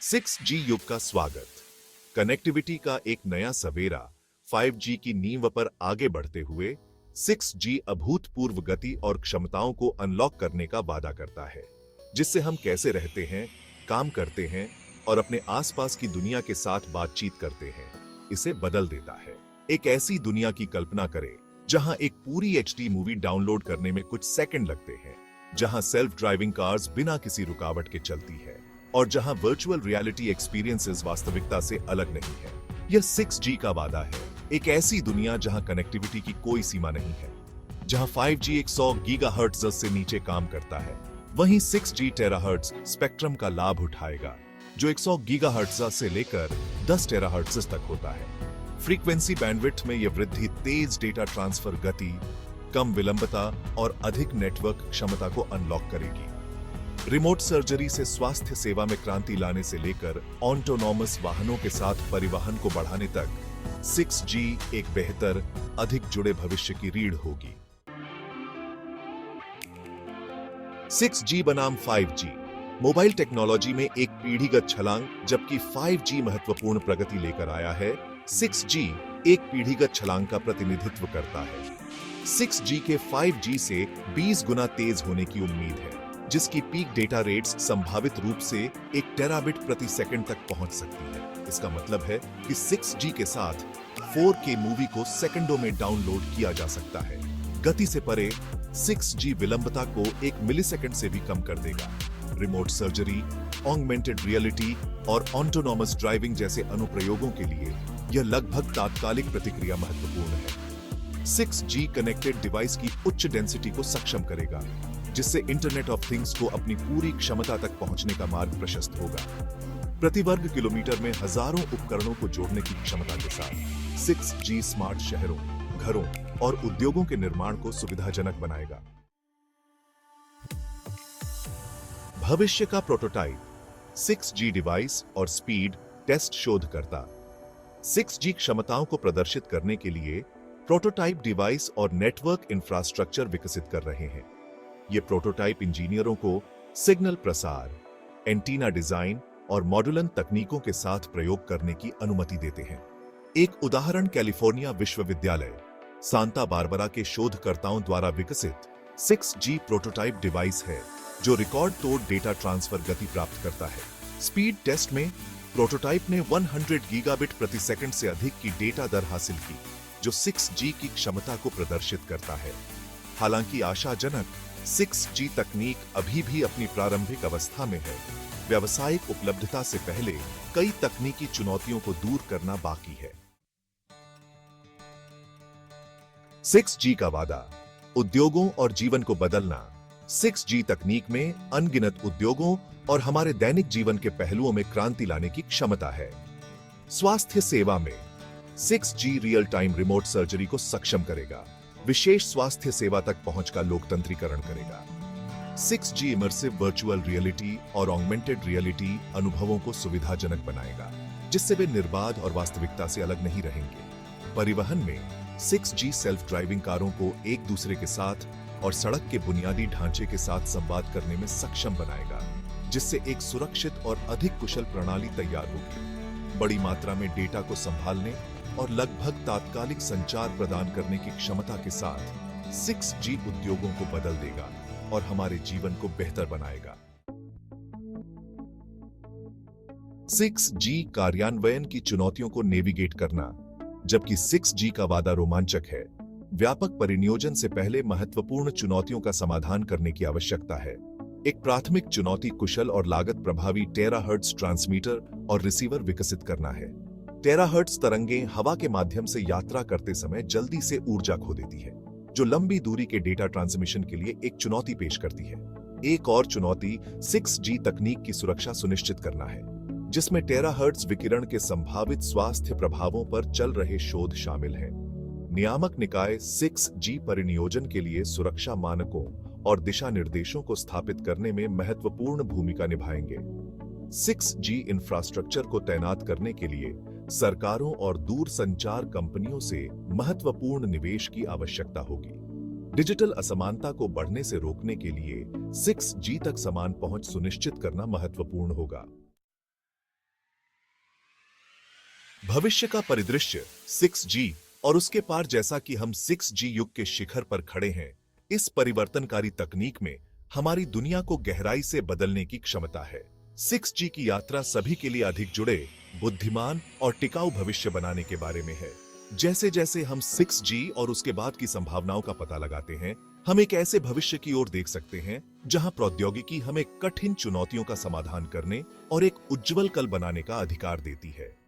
6G युग का स्वागत। कनेक्टिविटी का एक नया सवेरा 5G की नींव पर आगे बढ़ते हुए 6G अभूतपूर्व गति और क्षमताओं को अनलॉक करने का वादा करता है, जिससे हम कैसे रहते हैं, काम करते हैं और अपने आसपास की दुनिया के साथ बातचीत करते हैं, इसे बदल देता है। एक ऐसी दुनिया की कल्पना करें जहां एक पूरी HD मूवी डाउनलोड करने में कुछ सेकंड लगते हैं, जहां सेल्फ ड्राइविंग कार्स बिना किसी रुकावट के चलती है और जहां वर्चुअल रियलिटी एक्सपीरियंसेस वास्तविकता से अलग नहीं है। यह 6G का वादा है, एक ऐसी दुनिया जहां कनेक्टिविटी की कोई सीमा नहीं है, जहां 5G 100 गीगाहर्ट्ज से नीचे काम करता है, वहीं 6G टेराहर्ट्ज स्पेक्ट्रम का लाभ उठाएगा, जो 100 गीगाहर्ट्ज से लेकर 10 टेराहर्ट्ज तक होता है। फ्रीक्वेंसी बैंडविड्थ में यह वृद्धि तेज डेटा ट्रांसफर गति, कम विलंबता और अधिक नेटवर्क क्षमता को अनलॉक करेगी। रिमोट सर्जरी से स्वास्थ्य सेवा में क्रांति लाने से लेकर ऑटोनॉमस वाहनों के साथ परिवहन को बढ़ाने तक 6G एक बेहतर, अधिक जुड़े भविष्य की रीढ़ होगी। 6G बनाम 5G मोबाइल टेक्नोलॉजी में एक पीढ़ीगत छलांग, जबकि 5G महत्वपूर्ण प्रगति लेकर आया है। 6G एक पीढ़ीगत छलांग का प्रतिनिधित्व करता है। 6G के 5G से 20 गुना तेज होने की उम्मीद है, जिसकी पीक डेटा रेट्स संभावित रूप से 1 टेराबिट प्रति सेकंड तक पहुंच सकती है। इसका मतलब है कि 6G के साथ 4K मूवी को सेकंडों में डाउनलोड किया जा सकता है। गति से परे 6G विलंबता को 1 मिलीसेकंड से भी कम कर देगा। रिमोट सर्जरी, ऑगमेंटेड रियलिटी और ऑटोनॉमस ड्राइविंग जैसे अनुप्रयोगों के लिए यह लगभग तात्कालिक प्रतिक्रिया महत्वपूर्ण है। 6G कनेक्टेड डिवाइस की उच्च डेंसिटी को सक्षम करेगा, जिससे इंटरनेट ऑफ थिंग्स को अपनी पूरी क्षमता तक पहुंचने का मार्ग प्रशस्त होगा। प्रति वर्ग किलोमीटर में हजारों उपकरणों को जोड़ने की क्षमता के साथ 6G स्मार्ट शहरों, घरों और उद्योगों के निर्माण को सुविधाजनक बनाएगा। भविष्य का प्रोटोटाइप 6G डिवाइस और स्पीड टेस्ट शोधकर्ता 6G क्षमताओं को प्रदर्शित करने के लिए प्रोटोटाइप डिवाइस और नेटवर्क इंफ्रास्ट्रक्चर विकसित कर रहे हैं। ये प्रोटोटाइप इंजीनियरों को सिग्नल प्रसार, एंटीना डिजाइन और मॉड्यूलन तकनीकों के साथ प्रयोग करने की अनुमति देते हैं। एक उदाहरण कैलिफोर्निया विश्वविद्यालय सांता बारबरा के शोधकर्ताओं द्वारा विकसित 6G प्रोटोटाइप डिवाइस है, जो रिकॉर्ड तोड़ डेटा ट्रांसफर गति प्राप्त करता है। स्पीड टेस्ट में प्रोटोटाइप ने 100 गीगाबिट प्रति सेकंड से अधिक की डेटा दर हासिल की, जो 6G की क्षमता को प्रदर्शित करता है। हालांकि आशाजनक 6G तकनीक अभी भी अपनी प्रारंभिक अवस्था में है। व्यावसायिक उपलब्धता से पहले कई तकनीकी चुनौतियों को दूर करना बाकी है। 6G का वादा, उद्योगों और जीवन को बदलना। 6G तकनीक में अनगिनत उद्योगों और हमारे दैनिक जीवन के पहलुओं में क्रांति लाने की क्षमता है। स्वास्थ्य सेवा में 6G real time remote surgery को सक्षम करेगा, विशेष स्वास्थ्य सेवा तक पहुंच का लोकतंत्रीकरण करेगा। 6G इमर्सिव वर्चुअल रियलिटी और ऑगमेंटेड रियलिटी अनुभवों को सुविधाजनक बनाएगा, जिससे वे निर्बाध और वास्तविकता से अलग नहीं रहेंगे। परिवहन में 6G सेल्फ ड्राइविंग कारों को एक दूसरे के साथ और सड़क के बुनियादी ढांचे के साथ संवाद करने में सक्षम बनाएगा, जिससे एक सुरक्षित और अधिक कुशल प्रणाली तैयार होगी। बड़ी मात्रा में डेटा को संभालने और लगभग तात्कालिक संचार प्रदान करने की क्षमता के साथ 6G उद्योगों को बदल देगा और हमारे जीवन को बेहतर बनाएगा। 6G कार्यान्वयन की चुनौतियों को नेविगेट करना। जबकि 6G का वादा रोमांचक है, व्यापक परिनियोजन से पहले महत्वपूर्ण चुनौतियों का समाधान करने की आवश्यकता है। एक प्राथमिक चुनौती कुशल और लागत प्रभावी टेराहर्ट्ज ट्रांसमीटर और रिसीवर विकसित करना है। टेराहर्ट्ज तरंगें हवा के माध्यम से यात्रा करते समय जल्दी से ऊर्जा खो देती है, जो लंबी दूरी के डेटा ट्रांसमिशन के लिए एक चुनौती पेश करती है। एक और चुनौती 6G तकनीक की सुरक्षा सुनिश्चित करना है, जिसमें टेराहर्ट्ज विकिरण के संभावित स्वास्थ्य प्रभावों पर चल रहे शोध शामिल हैं। नियामक निकाय 6G परिनियोजन के लिए सुरक्षा मानकों और दिशा निर्देशों को स्थापित करने में महत्वपूर्ण भूमिका निभाएंगे। 6G इंफ्रास्ट्रक्चर को तैनात करने के लिए सरकारों और दूरसंचार कंपनियों से महत्वपूर्ण निवेश की आवश्यकता होगी। डिजिटल असमानता को बढ़ने से रोकने के लिए 6G तक समान पहुंच सुनिश्चित करना महत्वपूर्ण होगा। भविष्य का परिदृश्य 6G और उसके पार, जैसा कि हम 6G युग के शिखर पर खड़े हैं, इस परिवर्तनकारी तकनीक में हमारी दुनिया को गहराई से बदलने की क्षमता है। 6G की यात्रा सभी के लिए अधिक जुड़े, बुद्धिमान और टिकाऊ भविष्य बनाने के बारे में है। जैसे जैसे हम 6G और उसके बाद की संभावनाओं का पता लगाते हैं, हम एक ऐसे भविष्य की ओर देख सकते हैं जहां प्रौद्योगिकी हमें कठिन चुनौतियों का समाधान करने और एक उज्जवल कल बनाने का अधिकार देती है।